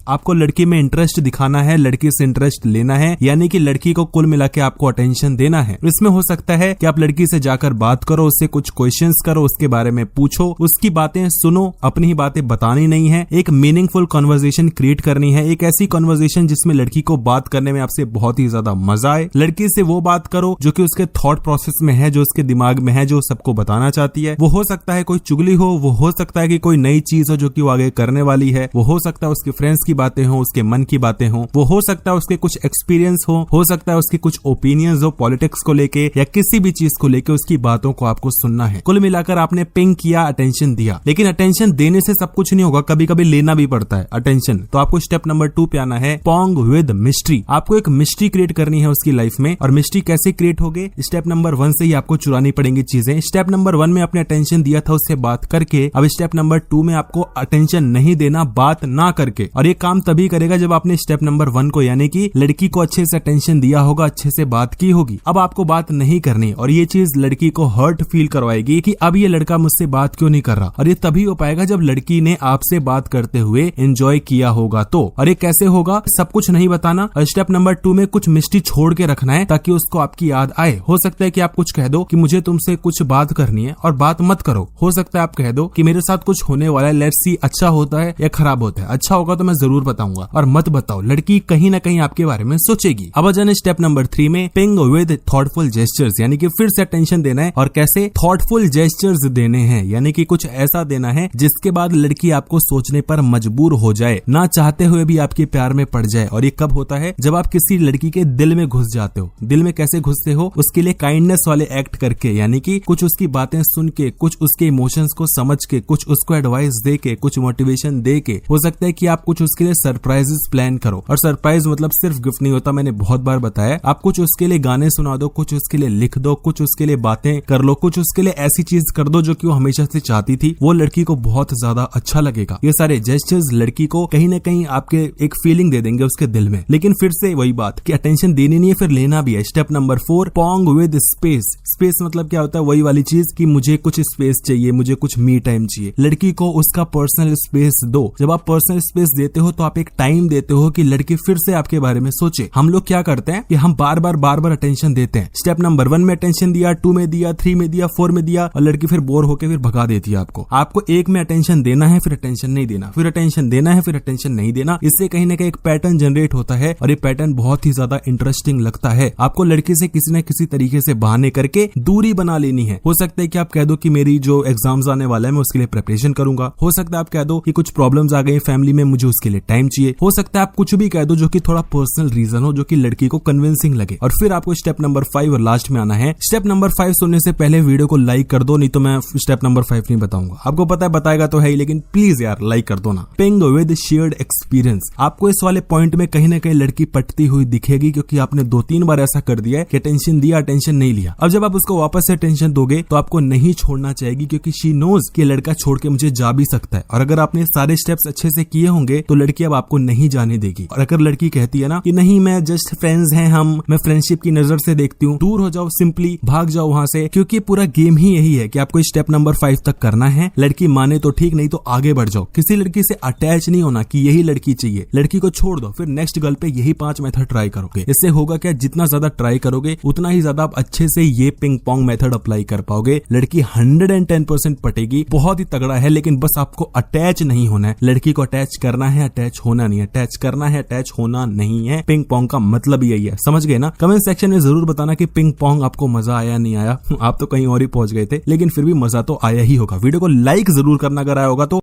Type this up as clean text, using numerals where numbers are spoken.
आपको लड़की में इंटरेस्ट दिखाना है, लड़की से इंटरेस्ट लेना है, यानी कि लड़की को कुल मिला के आपको अटेंशन देना है। इसमें हो सकता है कि आप लड़की से जाकर बात करो, उससे कुछ क्वेश्चंस करो, उसके बारे में पूछो, उसकी बातें सुनो, अपनी ही बातें बतानी नहीं है, एक मीनिंगफुल कन्वर्सेशन क्रिएट करनी है, एक ऐसी कन्वर्सेशन जिसमें लड़की को बात करने में आपसे बहुत ही ज्यादा मजा आए। लड़की से वो बात करो जो कि उसके थॉट प्रोसेस में है, जो उसके दिमाग में है, जो सबको बताना चाहती है। वो हो सकता है कोई चुगली हो, वो हो सकता है कि कोई नई चीज हो जो कि वो आगे करने वाली है, वो हो सकता है उसके फ्रेंड्स की बातें हो, उसके मन की बातें हो, वो हो सकता है उसके कुछ एक्सपीरियंस हो सकता है उसके कुछ ओपिनियंस हो पॉलिटिक्स को लेके या किसी भी चीज को लेके, उसकी बातों को आपको सुनना है। कुल मिलाकर आपने पिंग किया, अटेंशन दिया, लेकिन अटेंशन देने से सब कुछ नहीं होगा, कभी कभी लेना भी पड़ता है अटेंशन। तो आपको स्टेप नंबर 2 पे आना है, पोंग विद मिस्ट्री। आपको एक मिस्ट्री क्रिएट करनी है उसकी लाइफ में। और मिस्ट्री कैसे क्रिएट होगी? स्टेप नंबर 1 से ही आपको चुरानी पड़ेंगी चीजें। स्टेप नंबर 1 में आपने अटेंशन दिया था उससे बात करके, अब स्टेप नंबर 2 में आपको अटेंशन नहीं देना बात ना करके। और ये काम तभी करेगा जब आपने स्टेप नंबर 1 को, यानी कि लड़की को अच्छे से अटेंशन दिया होगा, अच्छे से बात की होगी। अब आपको बात नहीं करनी और ये चीज लड़की को हर्ट फील करवाएगी कि अब ये लड़का मुझसे बात क्यों नहीं कर रहा। और ये तभी हो पाएगा जब लड़की ने आपसे बात करते हुए एंजॉय किया होगा तो। और ये कैसे होगा? सब कुछ नहीं बताना। और स्टेप नंबर 2 में कुछ मिस्ट्री छोड़ के रखना है ताकि उसको आपकी याद आए। हो सकता है कि आप कुछ कह दो कि मुझे तुमसे कुछ बात करनी है और बात मत करो। हो सकता है आप कह दो कि मेरे साथ कुछ होने वाला है, लेट्स सी अच्छा होता है या खराब होता है। अच्छा होगा तो मैं जरूर बताऊंगा और मत बताओ। लड़की कहीं ना कहीं आपके बारे में सोचेगी। अब जाने स्टेप नंबर 3 में, पिंग विद थॉटफुल जेस्चर्स, यानी कि फिर से अटेंशन देना है। और कैसे? थॉटफुल जेस्चर्स देने हैं, यानी कि कुछ ऐसा देना है जिसके बाद लड़की आपको सोचने पर मजबूर हो जाए, ना चाहते हुए भी आपके प्यार में पड़ जाए। और ये कब होता है? जब आप किसी लड़की के दिल में घुस जाते हो। दिल में कैसे घुसते हो? उसके लिए काइंडनेस वाले एक्ट करके, यानी कि कुछ उसकी बातें सुन के, कुछ उसके इमोशंस को समझ के, कुछ उसको एडवाइस दे के, कुछ मोटिवेशन दे के। हो सकता है कि आप कुछ उसके लिए सरप्राइजेस प्लान करो। और सरप्राइज मतलब सिर्फ गिफ्ट नहीं होता, मैंने बहुत बार बताया। आप कुछ उसके लिए गाने सुना दो, कुछ उसके लिए लिख दो, कुछ उसके लिए बातें कर लो, कुछ उसके लिए ऐसी चीज कर दो जो कि वो हमेशा से चाहती थी। वो लड़की को बहुत ज्यादा अच्छा लगेगा। ये सारे जेस्चर्स लड़की को कहीं ना कहीं आपके एक फीलिंग दे देंगे उसके दिल में। लेकिन फिर से वही बात कि अटेंशन देनी नहीं है, फिर लेना भी है। Step number 4, Pong with space. Space मतलब क्या होता है? वही वाली चीज कि मुझे कुछ स्पेस चाहिए, मुझे कुछ मी टाइम चाहिए। लड़की को उसका पर्सनल स्पेस दो। जब आप पर्सनल स्पेस देते हो तो आप एक टाइम देते हो कि लड़की फिर से आपके बारे में सोचे। हम लोग क्या करते हैं कि हम बार बार अटेंशन देते हैं। स्टेप नंबर 1 में अटेंशन दिया, 2 में दिया, 3 में दिया, 4 में दिया और लड़की फिर बोर होकर फिर भगा देती है आपको। आपको 1 में अटेंशन देना है, फिर अटेंशन नहीं देना, फिर अटेंशन देना है, फिर अटेंशन नहीं देना। इससे कहीं ना कहीं एक पैटर्न जनरेट होता है और ये पैटर्न बहुत ही ज्यादा इंटरेस्टिंग लगता है। आपको लड़की से किसी न किसी तरीके से बहाने करके दूरी बना लेनी है। हो सकता है कि आप कह दो कि मेरी जो एग्जाम्स आने वाला है मैं उसके लिए प्रिपरेशन करूंगा। हो सकता है आप कह दो कि कुछ प्रॉब्लम्स आ गई फैमिली में, मुझे उसके लिए टाइम चाहिए। हो सकता है आप कुछ भी कह दो जो कि थोड़ा पर्सनल रीजन हो, जो कि लड़की को कन्विंसिंग लगे। और फिर आपको स्टेप नंबर 5 और लास्ट में आना है। स्टेप नंबर 5 सुनने से पहले वीडियो को लाइक कर दो, नहीं तो मैं स्टेप नंबर 5 नहीं बताऊंगा। आपको पता है बताएगा तो है ही, लेकिन प्लीज यार लाइक कर दो ना। Ping with shared experience. आपको इस वाले पॉइंट में कहीं ना कहीं लड़की पटती हुई दिखेगी, क्योंकि आपने 2-3 बार ऐसा कर दिया है कि टेंशन दिया, टेंशन नहीं लिया। अब जब आप उसको वापस से टेंशन दोगे तो आपको नहीं छोड़ना चाहेगी, क्योंकि शी नोज कि लड़का छोड़ के मुझे जा भी सकता है। और अगर आपने सारे स्टेप्स अच्छे से किए होंगे तो लड़की अब आपको नहीं जाने देगी। और अगर लड़की कहती है ना कि नहीं मैं जस्ट फ्रेंड्स हैं हम, मैं फ्रेंडशिप की नजर से देखती हूँ, दूर हो जाओ, सिंपली भाग जाओ वहां से। क्योंकि पूरा गेम ही यही है कि आपको स्टेप नंबर 5 तक करना है। लड़की माने तो ठीक, नहीं तो आगे बढ़ जाओ। किसी लड़की से अटैच नहीं होना कि यही लड़की चाहिए। लड़की को छोड़ दो, फिर नेक्स्ट गर्ल पे यही 5 मेथड ट्राई करोगे। इससे होगा क्या? जितना ज्यादा ट्राई करोगे उतना ही ज्यादा आप अच्छे से ये पिंग पोंग मेथड अप्लाई कर पाओगे। लड़की 110% पटेगी। बहुत ही तगड़ा है, लेकिन बस आपको अटैच नहीं होना है। लड़की को अटैच करना है, अटैच होना नहीं है। अटैच करना है, अटैच होना नहीं है। पिंग पोंग का मतलब यही है, समझ गए ना? कमेंट सेक्शन में जरूर बताना कि पिंग पोंग आपको मजा आया नहीं आया। आप तो कहीं और ही पहुंच गए थे, लेकिन फिर भी मजा तो आया ही होगा। वीडियो को लाइक जरूर करना अगर आया होगा तो।